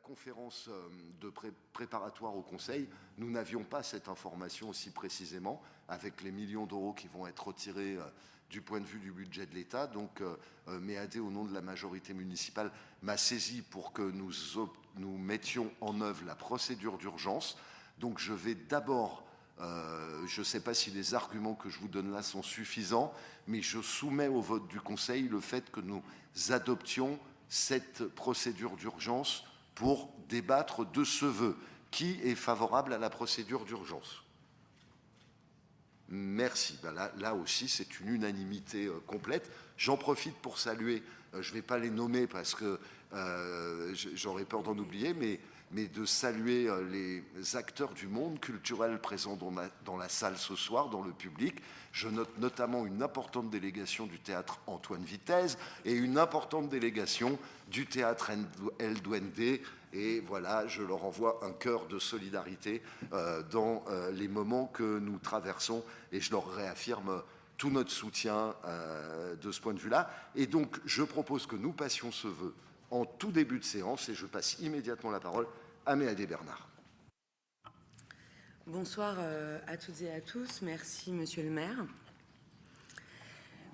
conférence préparatoire au Conseil, nous n'avions pas cette information aussi précisément, avec les millions d'euros qui vont être retirés du point de vue du budget de l'État. Donc, MEAD, au nom de la majorité municipale, m'a saisi pour que nous mettions en œuvre la procédure d'urgence. Donc, je vais d'abord... je ne sais pas si les arguments que je vous donne là sont suffisants, mais je soumets au vote du Conseil le fait que nous adoptions cette procédure d'urgence pour débattre de ce vœu. Qui est favorable à la procédure d'urgence? Merci. Ben là aussi, c'est une unanimité complète. J'en profite pour saluer, je ne vais pas les nommer parce que j'aurais peur d'en oublier, mais de saluer les acteurs du monde culturel présents dans la salle ce soir, dans le public. Je note notamment une importante délégation du théâtre Antoine Vitesse et une importante délégation du théâtre El Duende. Et voilà, je leur envoie un cœur de solidarité dans les moments que nous traversons et je leur réaffirme tout notre soutien de ce point de vue-là. Et donc, je propose que nous passions ce vœu en tout début de séance et je passe immédiatement la parole à MEAD Bernard. Bonsoir à toutes et à tous. Merci, Monsieur le maire.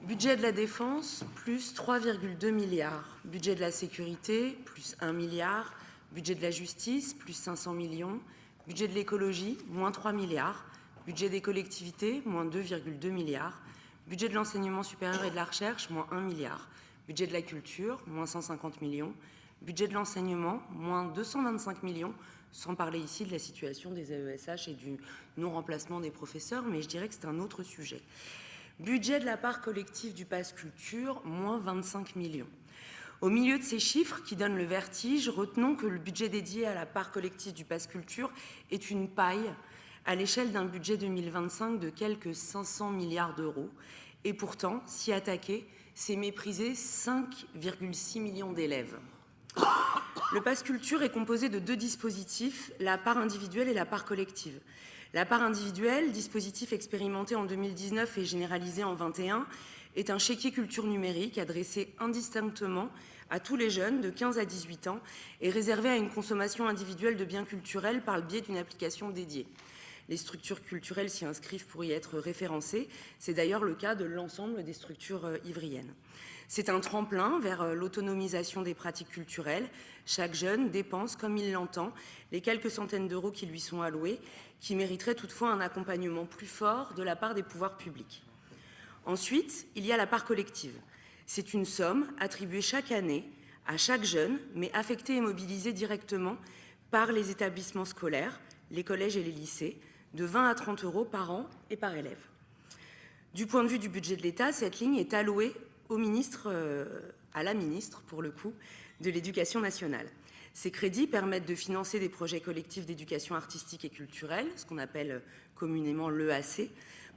Budget de la défense, plus 3,2 milliards. Budget de la sécurité, plus 1 milliard. Budget de la justice, plus 500 millions. Budget de l'écologie, moins 3 milliards. Budget des collectivités, moins 2,2 milliards. Budget de l'enseignement supérieur et de la recherche, moins 1 milliard. Budget de la culture, moins 150 millions. Budget de l'enseignement, moins 225 millions, sans parler ici de la situation des AESH et du non-remplacement des professeurs, mais je dirais que c'est un autre sujet. Budget de la part collective du Pass Culture, moins 25 millions. Au milieu de ces chiffres qui donnent le vertige, retenons que le budget dédié à la part collective du Pass Culture est une paille à l'échelle d'un budget 2025 de quelques 500 milliards d'euros. Et pourtant, s'y attaquer, c'est mépriser 5,6 millions d'élèves. Le Pass Culture est composé de deux dispositifs, la part individuelle et la part collective. La part individuelle, dispositif expérimenté en 2019 et généralisé en 2021, est un chéquier culture numérique adressé indistinctement à tous les jeunes de 15 à 18 ans et réservé à une consommation individuelle de biens culturels par le biais d'une application dédiée. Les structures culturelles s'y inscrivent pour y être référencées. C'est d'ailleurs le cas de l'ensemble des structures ivriennes. C'est un tremplin vers l'autonomisation des pratiques culturelles. Chaque jeune dépense, comme il l'entend, les quelques centaines d'euros qui lui sont alloués, qui mériteraient toutefois un accompagnement plus fort de la part des pouvoirs publics. Ensuite, il y a la part collective. C'est une somme attribuée chaque année à chaque jeune, mais affectée et mobilisée directement par les établissements scolaires, les collèges et les lycées, de 20 à 30 euros par an et par élève. Du point de vue du budget de l'État, cette ligne est allouée au ministre, à la ministre, pour le coup, de l'Éducation nationale. Ces crédits permettent de financer des projets collectifs d'éducation artistique et culturelle, ce qu'on appelle communément l'EAC,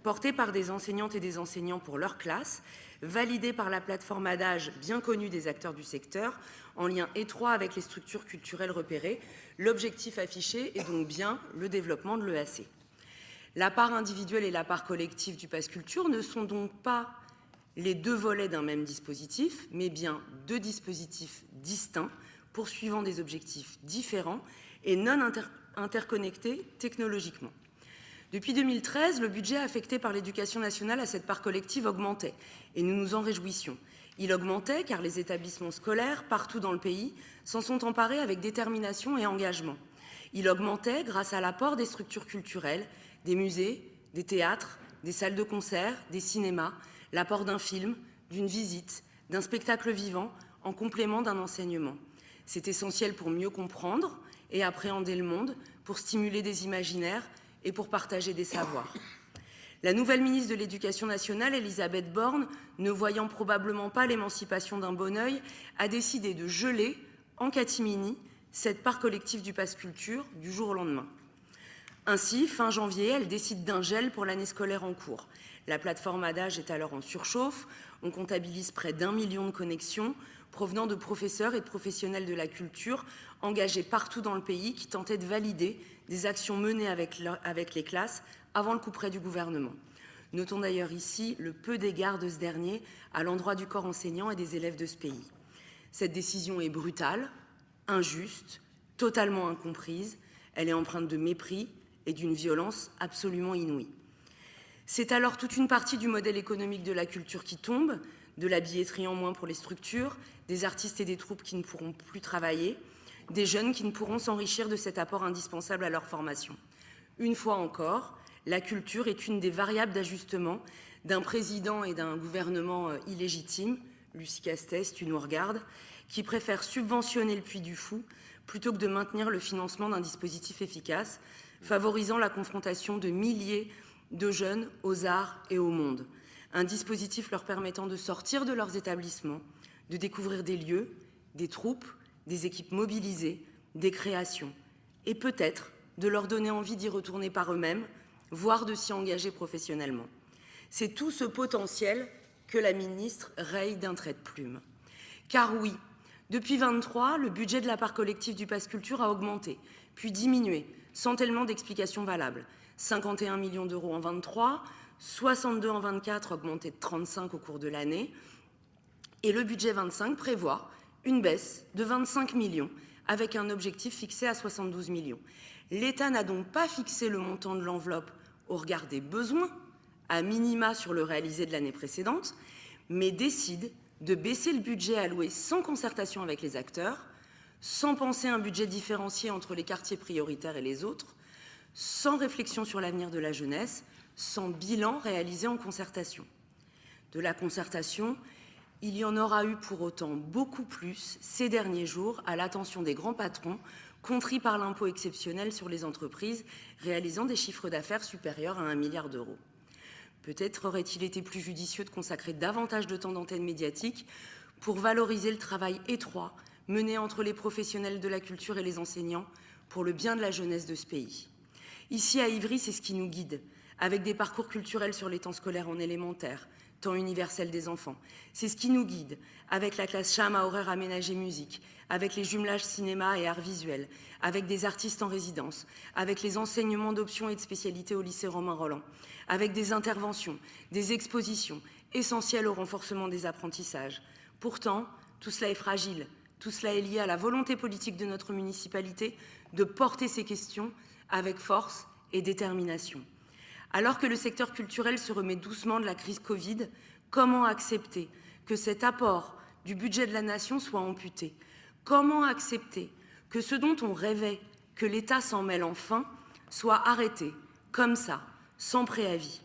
portés par des enseignantes et des enseignants pour leur classe, validés par la plateforme Adage, bien connue des acteurs du secteur, en lien étroit avec les structures culturelles repérées. L'objectif affiché est donc bien le développement de l'EAC. La part individuelle et la part collective du Pass Culture ne sont donc pas les deux volets d'un même dispositif, mais bien deux dispositifs distincts, poursuivant des objectifs différents et non interconnectés technologiquement. Depuis 2013, le budget affecté par l'Éducation nationale à cette part collective augmentait, et nous nous en réjouissions. Il augmentait car les établissements scolaires, partout dans le pays, s'en sont emparés avec détermination et engagement. Il augmentait grâce à l'apport des structures culturelles, des musées, des théâtres, des salles de concert, des cinémas, l'apport d'un film, d'une visite, d'un spectacle vivant, en complément d'un enseignement. C'est essentiel pour mieux comprendre et appréhender le monde, pour stimuler des imaginaires et pour partager des savoirs. La nouvelle ministre de l'Éducation nationale, Elisabeth Borne, ne voyant probablement pas l'émancipation d'un bon œil, a décidé de geler, en catimini, cette part collective du Pass Culture du jour au lendemain. Ainsi, fin janvier, elle décide d'un gel pour l'année scolaire en cours. La plateforme Adage est alors en surchauffe. On comptabilise près d'1 million de connexions provenant de professeurs et de professionnels de la culture engagés partout dans le pays qui tentaient de valider des actions menées avec les classes avant le couperet du gouvernement. Notons d'ailleurs ici le peu d'égard de ce dernier à l'endroit du corps enseignant et des élèves de ce pays. Cette décision est brutale, injuste, totalement incomprise, elle est empreinte de mépris et d'une violence absolument inouïe. C'est alors toute une partie du modèle économique de la culture qui tombe, de la billetterie en moins pour les structures, des artistes et des troupes qui ne pourront plus travailler, des jeunes qui ne pourront s'enrichir de cet apport indispensable à leur formation. Une fois encore, la culture est une des variables d'ajustement d'un président et d'un gouvernement illégitime, Lucie Castès, tu nous regardes, qui préfère subventionner le Puy du Fou plutôt que de maintenir le financement d'un dispositif efficace, favorisant la confrontation de milliers de jeunes aux arts et au monde. Un dispositif leur permettant de sortir de leurs établissements, de découvrir des lieux, des troupes, des équipes mobilisées, des créations, et peut-être de leur donner envie d'y retourner par eux-mêmes, voire de s'y engager professionnellement. C'est tout ce potentiel que la ministre raye d'un trait de plume. Car oui, depuis 2023, le budget de la part collective du Pass Culture a augmenté, puis diminué, sans tellement d'explications valables. 51 millions d'euros en 23, 62 en 24, augmenté de 35 au cours de l'année. Et le budget 25 prévoit une baisse de 25 millions, avec un objectif fixé à 72 millions. L'État n'a donc pas fixé le montant de l'enveloppe au regard des besoins, à minima sur le réalisé de l'année précédente, mais décide de baisser le budget alloué sans concertation avec les acteurs, sans penser un budget différencié entre les quartiers prioritaires et les autres, sans réflexion sur l'avenir de la jeunesse, sans bilan réalisé en concertation. De la concertation, il y en aura eu pour autant beaucoup plus ces derniers jours à l'attention des grands patrons, contris par l'impôt exceptionnel sur les entreprises réalisant des chiffres d'affaires supérieurs à 1 milliard d'euros. Peut-être aurait-il été plus judicieux de consacrer davantage de temps d'antenne médiatique pour valoriser le travail étroit mené entre les professionnels de la culture et les enseignants pour le bien de la jeunesse de ce pays. Ici, à Ivry, c'est ce qui nous guide, avec des parcours culturels sur les temps scolaires en élémentaire, temps universel des enfants. C'est ce qui nous guide, avec la classe CHAM à horaire aménagé musique, avec les jumelages cinéma et arts visuels, avec des artistes en résidence, avec les enseignements d'options et de spécialités au lycée Romain Rolland, avec des interventions, des expositions essentielles au renforcement des apprentissages. Pourtant, tout cela est fragile, tout cela est lié à la volonté politique de notre municipalité de porter ces questions avec force et détermination. Alors que le secteur culturel se remet doucement de la crise Covid, comment accepter que cet apport du budget de la nation soit amputé? Comment accepter que ce dont on rêvait, que l'État s'en mêle enfin, soit arrêté, comme ça, sans préavis?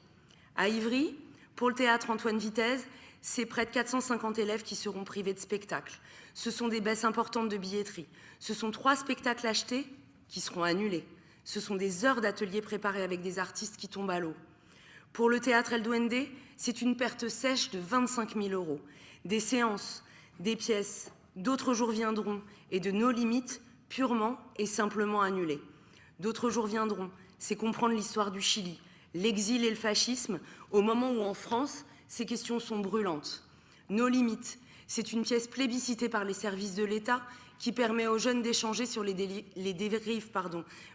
À Ivry, pour le théâtre Antoine Vitesse, c'est près de 450 élèves qui seront privés de spectacles. Ce sont des baisses importantes de billetterie. Ce sont 3 spectacles achetés qui seront annulés. Ce sont des heures d'ateliers préparés avec des artistes qui tombent à l'eau. Pour le théâtre El Duende, c'est une perte sèche de 25 000 euros. Des séances, des pièces, d'autres jours viendront, et de nos limites, purement et simplement annulées. D'autres jours viendront, c'est comprendre l'histoire du Chili, l'exil et le fascisme, au moment où en France, ces questions sont brûlantes. Nos limites, c'est une pièce plébiscitée par les services de l'État qui permet aux jeunes d'échanger sur les dérives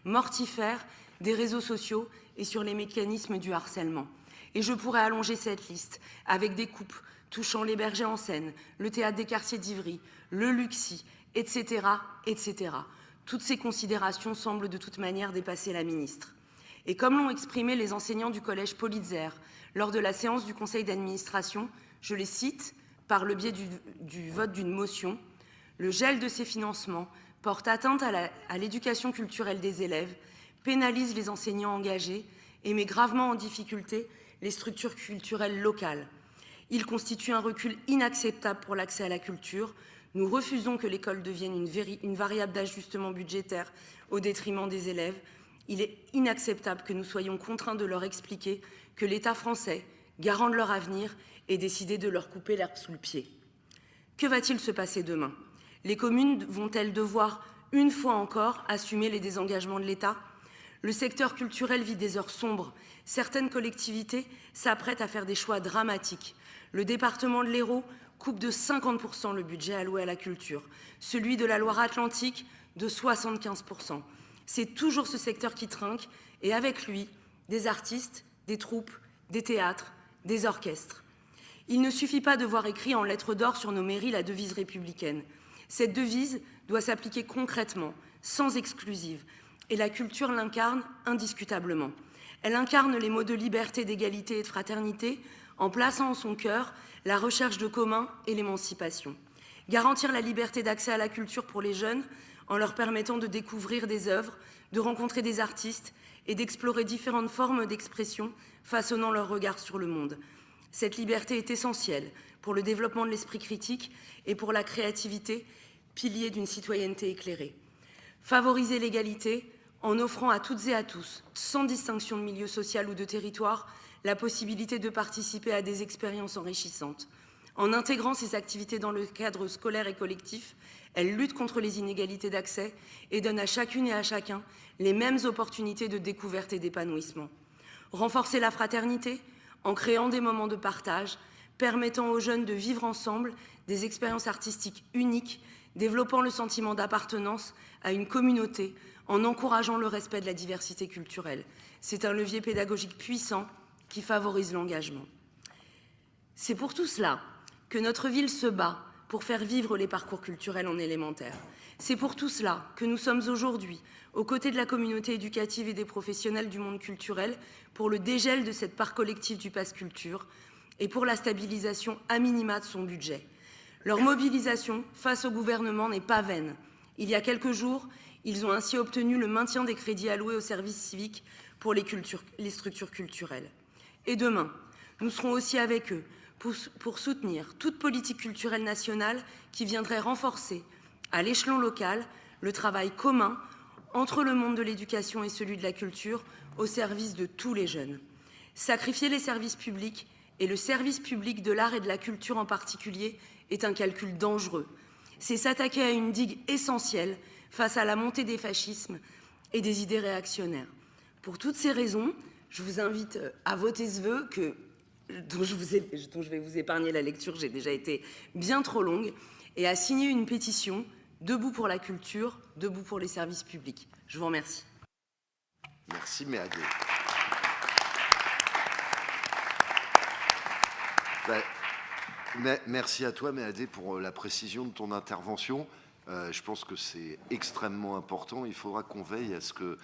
mortifères des réseaux sociaux et sur les mécanismes du harcèlement. Et je pourrais allonger cette liste avec des coupes touchant les Bergers en Seine, le théâtre des quartiers d'Ivry, le Luxi, etc., etc. Toutes ces considérations semblent de toute manière dépasser la ministre. Et comme l'ont exprimé les enseignants du collège Politzer lors de la séance du conseil d'administration, je les cite, par le biais du vote d'une motion, le gel de ces financements porte atteinte à l'éducation culturelle des élèves, pénalise les enseignants engagés et met gravement en difficulté les structures culturelles locales. Il constitue un recul inacceptable pour l'accès à la culture. Nous refusons que l'école devienne une variable d'ajustement budgétaire au détriment des élèves. Il est inacceptable que nous soyons contraints de leur expliquer que l'État français, garant de leur avenir, ait décidé de leur couper l'herbe sous le pied. Que va-t-il se passer demain? Les communes vont-elles devoir, une fois encore, assumer les désengagements de l'État? Le secteur culturel vit des heures sombres. Certaines collectivités s'apprêtent à faire des choix dramatiques. Le département de l'Hérault coupe de 50% le budget alloué à la culture, celui de la Loire-Atlantique de 75%. C'est toujours ce secteur qui trinque, et avec lui, des artistes, des troupes, des théâtres, des orchestres. Il ne suffit pas de voir écrit en lettres d'or sur nos mairies la devise républicaine. Cette devise doit s'appliquer concrètement sans exclusive. Et la culture l'incarne indiscutablement. Elle incarne les mots de liberté, d'égalité et de fraternité en plaçant en son cœur la recherche de commun et l'émancipation. Garantir la liberté d'accès à la culture pour les jeunes en leur permettant de découvrir des œuvres, de rencontrer des artistes et d'explorer différentes formes d'expression façonnant leur regard sur le monde. Cette liberté est essentielle pour le développement de l'esprit critique et pour la créativité, pilier d'une citoyenneté éclairée. Favoriser l'égalité en offrant à toutes et à tous, sans distinction de milieu social ou de territoire, la possibilité de participer à des expériences enrichissantes. En intégrant ces activités dans le cadre scolaire et collectif, elle lutte contre les inégalités d'accès et donne à chacune et à chacun les mêmes opportunités de découverte et d'épanouissement. Renforcer la fraternité en créant des moments de partage, permettant aux jeunes de vivre ensemble des expériences artistiques uniques, développant le sentiment d'appartenance à une communauté, en encourageant le respect de la diversité culturelle. C'est un levier pédagogique puissant qui favorise l'engagement. C'est pour tout cela que notre ville se bat pour faire vivre les parcours culturels en élémentaire. C'est pour tout cela que nous sommes aujourd'hui aux côtés de la communauté éducative et des professionnels du monde culturel pour le dégel de cette part collective du Pass Culture et pour la stabilisation à minima de son budget. Leur mobilisation face au gouvernement n'est pas vaine. Il y a quelques jours, ils ont ainsi obtenu le maintien des crédits alloués aux services civiques pour les structures culturelles. Et demain, nous serons aussi avec eux pour soutenir toute politique culturelle nationale qui viendrait renforcer, à l'échelon local, le travail commun entre le monde de l'éducation et celui de la culture au service de tous les jeunes. Sacrifier les services publics et le service public de l'art et de la culture en particulier est un calcul dangereux. C'est s'attaquer à une digue essentielle face à la montée des fascismes et des idées réactionnaires. Pour toutes ces raisons, je vous invite à voter ce vœu dont je vais vous épargner la lecture, j'ai déjà été bien trop longue, et à signer une pétition « Debout pour la culture, debout pour les services publics ». Je vous remercie. Merci Méadé. Merci à toi Méadé pour la précision de ton intervention. Je pense que c'est extrêmement important. Il faudra qu'on veille à ce que,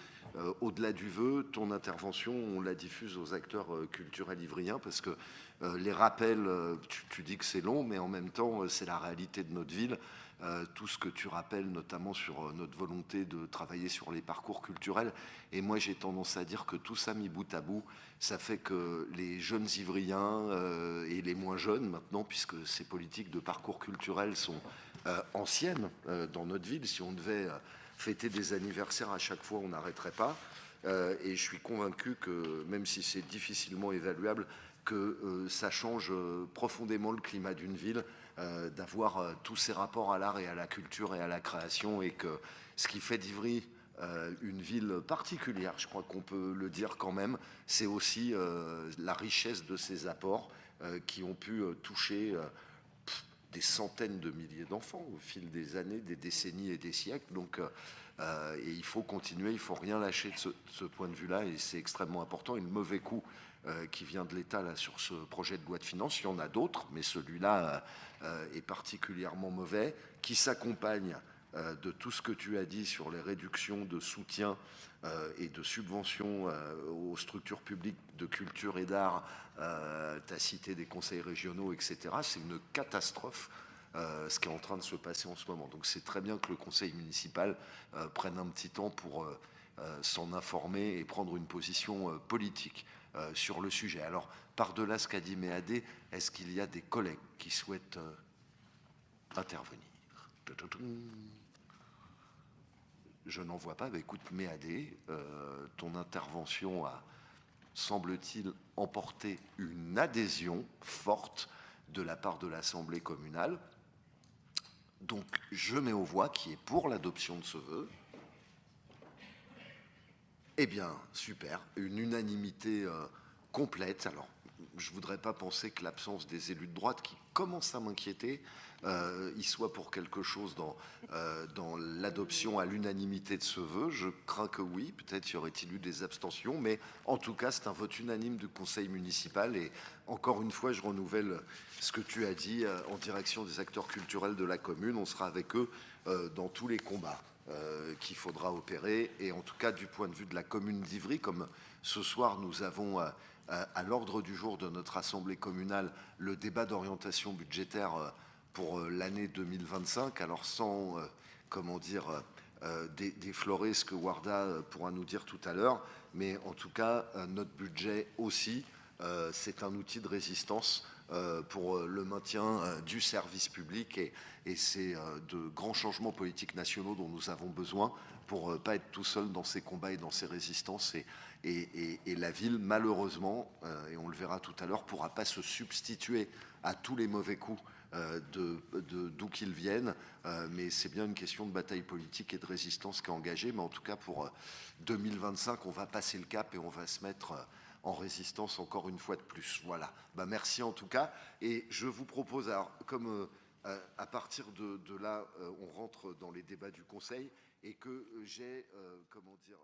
au-delà du vœu, ton intervention, on la diffuse aux acteurs culturels ivriens, parce que les rappels, tu dis que c'est long, mais en même temps, c'est la réalité de notre ville. Tout ce que tu rappelles, notamment sur notre volonté de travailler sur les parcours culturels. Et moi, j'ai tendance à dire que tout ça mis bout à bout, ça fait que les jeunes ivriens et les moins jeunes maintenant, puisque ces politiques de parcours culturels sont anciennes dans notre ville, si on devait fêter des anniversaires à chaque fois, on n'arrêterait pas. Et je suis convaincu que, même si c'est difficilement évaluable, que ça change profondément le climat d'une ville, d'avoir tous ces rapports à l'art et à la culture et à la création, et que ce qui fait d'Ivry une ville particulière, je crois qu'on peut le dire quand même, c'est aussi la richesse de ces apports qui ont pu toucher des centaines de milliers d'enfants au fil des années, des décennies et des siècles. Donc, et il faut continuer, il ne faut rien lâcher de ce point de vue-là, et c'est extrêmement important. Et le mauvais coup qui vient de l'État là sur ce projet de loi de finances, il y en a d'autres, mais celui-là est particulièrement mauvais, qui s'accompagne de tout ce que tu as dit sur les réductions de soutien et de subventions aux structures publiques de culture et d'art. Tu as cité des conseils régionaux, etc. C'est une catastrophe ce qui est en train de se passer en ce moment. Donc c'est très bien que le conseil municipal prenne un petit temps pour s'en informer et prendre une position politique sur le sujet. Alors, par-delà ce qu'a dit Méadé, est-ce qu'il y a des collègues qui souhaitent intervenir? Je n'en vois pas. Bah, écoute, Méadé, ton intervention a, semble-t-il, emporté une adhésion forte de la part de l'Assemblée communale. Donc, je mets aux voix qui est pour l'adoption de ce vœu. Eh bien, super, une unanimité complète. Alors, je ne voudrais pas penser que l'absence des élus de droite qui commencent à m'inquiéter, y soit pour quelque chose dans l'adoption à l'unanimité de ce vœu. Je crains que oui, peut-être y aurait-il eu des abstentions, mais en tout cas, c'est un vote unanime du conseil municipal. Et encore une fois, je renouvelle ce que tu as dit en direction des acteurs culturels de la commune. On sera avec eux dans tous les combats. qu'il faudra opérer. Et en tout cas, du point de vue de la commune d'Ivry, comme ce soir nous avons à l'ordre du jour de notre assemblée communale le débat d'orientation budgétaire pour l'année 2025, alors sans, comment dire, déflorer ce que Warda pourra nous dire tout à l'heure, mais en tout cas, notre budget aussi, c'est un outil de résistance pour le maintien du service public et c'est de grands changements politiques nationaux dont nous avons besoin pour ne pas être tout seul dans ces combats et dans ces résistances. Et la ville, malheureusement, et on le verra tout à l'heure, ne pourra pas se substituer à tous les mauvais coups d'où qu'ils viennent, mais c'est bien une question de bataille politique et de résistance qui est engagée. Mais en tout cas, pour 2025, on va passer le cap et on va se mettre en résistance encore une fois de plus. Voilà. Merci en tout cas. Et je vous propose, alors, comme à partir de là, on rentre dans les débats du Conseil et que j'ai, comment dire...